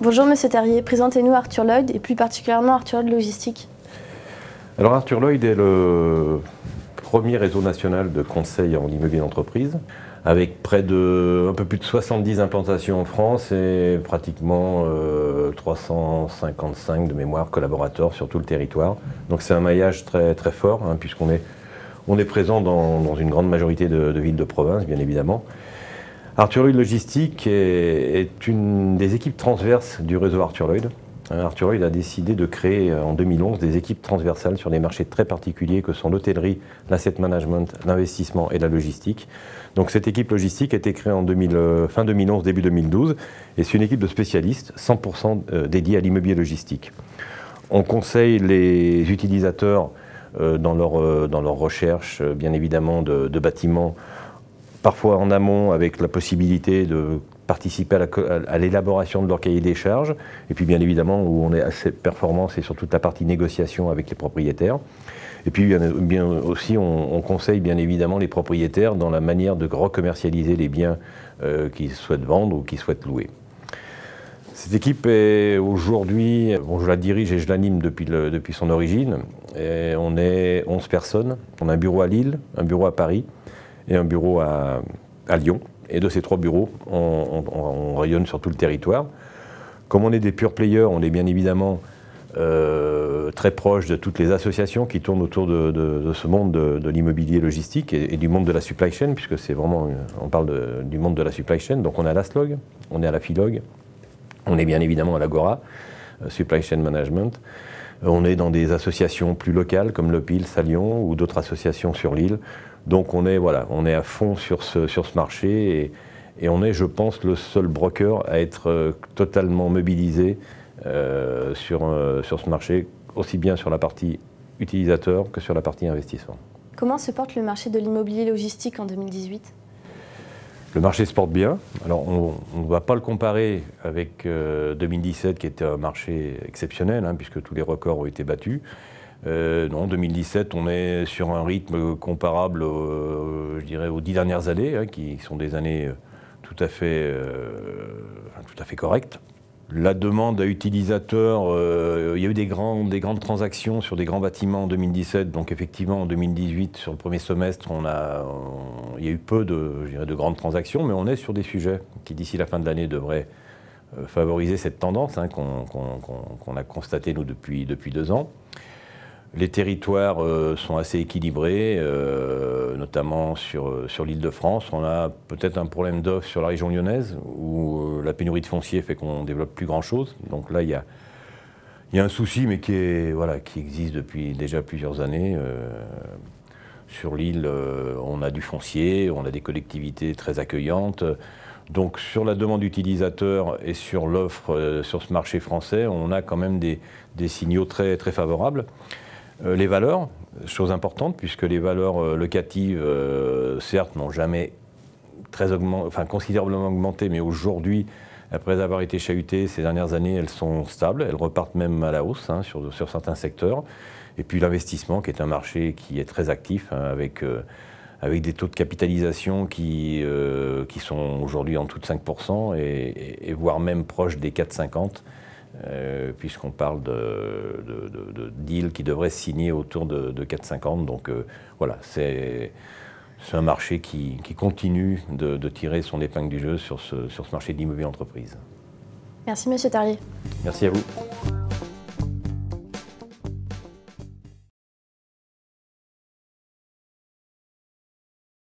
Bonjour Monsieur Terrier, présentez-nous Arthur Lloyd et plus particulièrement Arthur Lloyd Logistique. Alors Arthur Lloyd est le premier réseau national de conseil en immobilier d'entreprise, avec près de un peu plus de 70 implantations en France et pratiquement 355 de mémoire collaborateurs sur tout le territoire. Donc c'est un maillage très, très fort, hein, puisqu'on est présent dans une grande majorité de villes de province, bien évidemment. Arthur Lloyd Logistique est une des équipes transverses du réseau Arthur Lloyd. Arthur Lloyd a décidé de créer en 2011 des équipes transversales sur des marchés très particuliers que sont l'hôtellerie, l'asset management, l'investissement et la logistique. Donc cette équipe logistique a été créée en fin 2011, début 2012 et c'est une équipe de spécialistes 100% dédiée à l'immobilier logistique. On conseille les utilisateurs dans leur recherche, bien évidemment, de bâtiments, parfois en amont avec la possibilité de participer à l'élaboration de leur cahier des charges, et puis bien évidemment où on est assez performant, c'est sur toute la partie négociation avec les propriétaires. Et puis bien aussi on conseille bien évidemment les propriétaires dans la manière de recommercialiser les biens qu'ils souhaitent vendre ou qu'ils souhaitent louer. Cette équipe est aujourd'hui, je la dirige et je l'anime depuis son origine. Et on est 11 personnes, on a un bureau à Lille, un bureau à Paris et un bureau à Lyon. Et de ces 3 bureaux, on rayonne sur tout le territoire. Comme on est des pure players, on est bien évidemment très proche de toutes les associations qui tournent autour de ce monde de l'immobilier logistique et du monde de la supply chain, puisque c'est vraiment, on parle du monde de la supply chain. Donc on est à l'ASLOG, on est à la FILOG, on est bien évidemment à l'Agora, Supply Chain Management. On est dans des associations plus locales comme le PILS à Lyon ou d'autres associations sur l'île. Donc on est à fond sur ce marché et on est, je pense, le seul broker à être totalement mobilisé sur ce marché, aussi bien sur la partie utilisateur que sur la partie investissement. Comment se porte le marché de l'immobilier logistique en 2018 ? Le marché se porte bien. Alors on ne va pas le comparer avec 2017 qui était un marché exceptionnel, hein, puisque tous les records ont été battus. Non, 2017, on est sur un rythme comparable, je dirais, aux 10 dernières années, hein, qui sont des années tout à fait correctes. La demande à utilisateurs, il y a eu des grandes transactions sur des grands bâtiments en 2017, donc effectivement en 2018, sur le premier semestre, il y a eu peu de grandes transactions, mais on est sur des sujets qui d'ici la fin de l'année devraient favoriser cette tendance, hein, qu'on a constatée nous depuis 2 ans. Les territoires sont assez équilibrés, notamment sur l'Île-de-France. On a peut-être un problème d'offre sur la région lyonnaise, où la pénurie de foncier fait qu'on ne développe plus grand-chose. Donc là, il y a un souci, mais qui existe depuis déjà plusieurs années. Sur l'île, on a du foncier, on a des collectivités très accueillantes. Donc sur la demande d'utilisateurs et sur l'offre sur ce marché français, on a quand même des signaux très, très favorables. Les valeurs, chose importante, puisque les valeurs locatives, certes, n'ont jamais considérablement augmenté, mais aujourd'hui, après avoir été chahutées ces dernières années, elles sont stables, elles repartent même à la hausse, hein, sur certains secteurs. Et puis l'investissement, qui est un marché qui est très actif, hein, avec des taux de capitalisation qui sont aujourd'hui en dessous de 5% et voire même proches des 4,50. Puisqu'on parle de deals qui devraient signer autour de 4,50. Donc voilà, c'est un marché qui continue de tirer son épingle du jeu sur ce marché de l'immobilier entreprise. Merci Monsieur Terrier. Merci à vous.